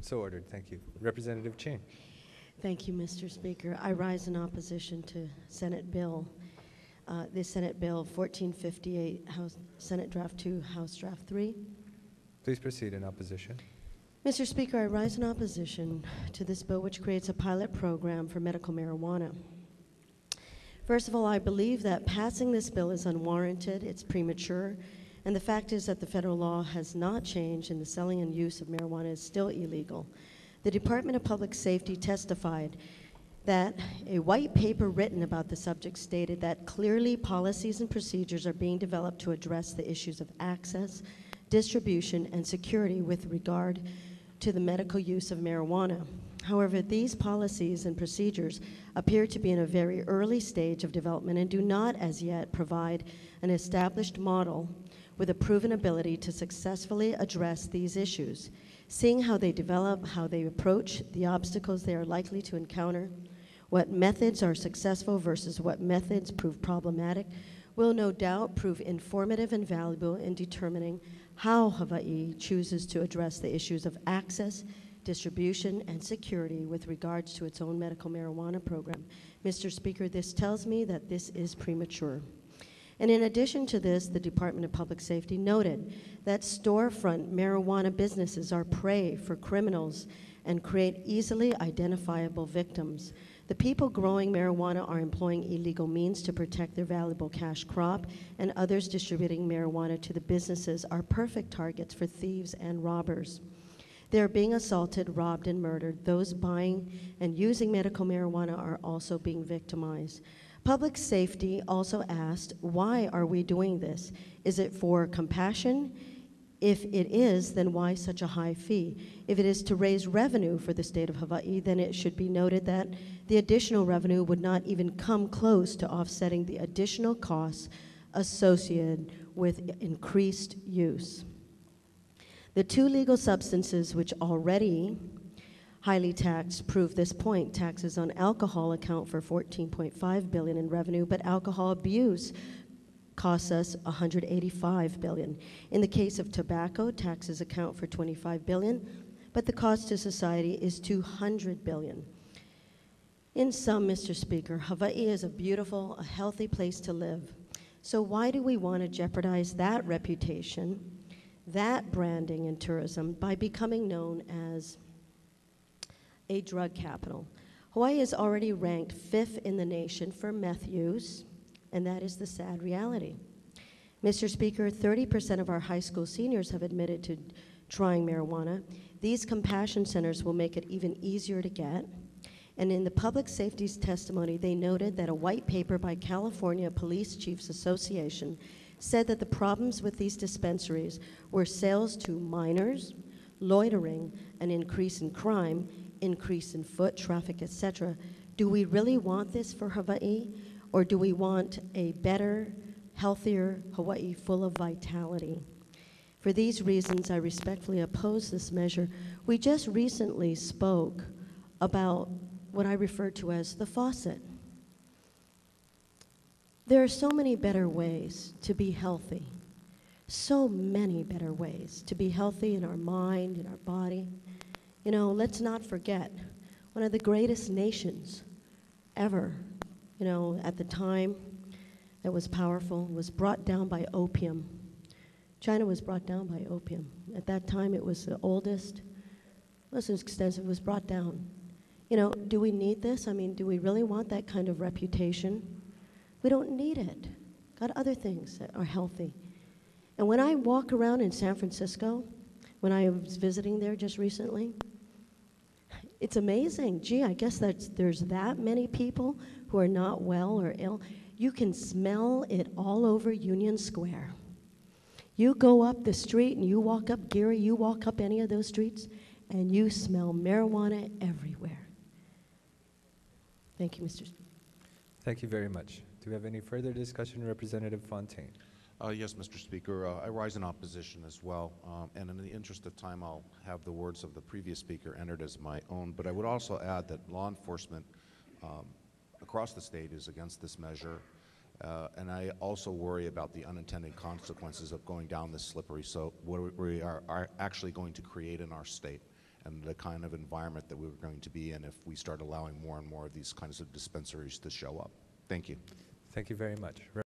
So ordered. Thank you. Representative Ching. Thank you, Mr. Speaker. I rise in opposition to Senate Bill, this Senate Bill 1458, Senate Draft 2, House Draft 3. Please proceed in opposition. Mr. Speaker, I rise in opposition to this bill, which creates a pilot program for medical marijuana. First of all, I believe that passing this bill is unwarranted, it's premature, and the fact is that the federal law has not changed and the selling and use of marijuana is still illegal. The Department of Public Safety testified that a white paper written about the subject stated that clearly policies and procedures are being developed to address the issues of access, distribution, and security with regard to the medical use of marijuana. However, these policies and procedures appear to be in a very early stage of development and do not as yet provide an established model with a proven ability to successfully address these issues. Seeing how they develop, how they approach the obstacles they are likely to encounter, what methods are successful versus what methods prove problematic, will no doubt prove informative and valuable in determining how Hawaii chooses to address the issues of access, distribution, and security with regards to its own medical marijuana program. Mr. Speaker, this tells me that this is premature. And in addition to this, the Department of Public Safety noted that storefront marijuana businesses are prey for criminals and create easily identifiable victims. The people growing marijuana are employing illegal means to protect their valuable cash crop, and others distributing marijuana to the businesses are perfect targets for thieves and robbers. They are being assaulted, robbed, and murdered. Those buying and using medical marijuana are also being victimized. Public Safety also asked, why are we doing this? Is it for compassion? If it is, then why such a high fee? If it is to raise revenue for the state of Hawaii, then it should be noted that the additional revenue would not even come close to offsetting the additional costs associated with increased use. The two legal substances which already highly taxed prove this point. Taxes on alcohol account for $14.5 billion in revenue, but alcohol abuse costs us $185 billion. In the case of tobacco, taxes account for $25 billion, but the cost to society is $200 billion. In sum, Mr. Speaker, Hawaii is a beautiful, a healthy place to live. So why do we want to jeopardize that reputation, that branding and tourism by becoming known as a drug capital? Hawaii is already ranked 5th in the nation for meth use, and that is the sad reality. Mr. Speaker, 30% of our high school seniors have admitted to trying marijuana. These compassion centers will make it even easier to get. And in the Public Safety's testimony, they noted that a white paper by California Police Chiefs Association said that the problems with these dispensaries were sales to minors, loitering, an increase in crime, increase in foot traffic, etc. Do we really want this for Hawaii, or do we want a better, healthier Hawaii full of vitality? For these reasons, I respectfully oppose this measure. We just recently spoke about what I refer to as the faucet. There are so many better ways to be healthy, so many better ways to be healthy in our mind, in our body. You know, let's not forget, one of the greatest nations ever, you know, at the time that was powerful, was brought down by opium. China was brought down by opium. At that time, it was the oldest, most extensive, was brought down. You know, do we need this? I mean, do we really want that kind of reputation? We don't need it. Got other things that are healthy. And when I walk around in San Francisco, when I was visiting there just recently, it's amazing. Gee, I guess there's that many people who are not well or ill. You can smell it all over Union Square. You go up the street and you walk up Geary, you walk up any of those streets, and you smell marijuana everywhere. Thank you, Mr. Speaker. Thank you very much. Do we have any further discussion? Representative Fontaine. Yes, Mr. Speaker. I rise in opposition as well, and in the interest of time, I'll have the words of the previous speaker entered as my own, but I would also add that law enforcement across the state is against this measure, and I also worry about the unintended consequences of going down this slippery slope, what we are actually going to create in our state. and the kind of environment that we were going to be in if we start allowing more and more of these kinds of dispensaries to show up. Thank you. Thank you very much.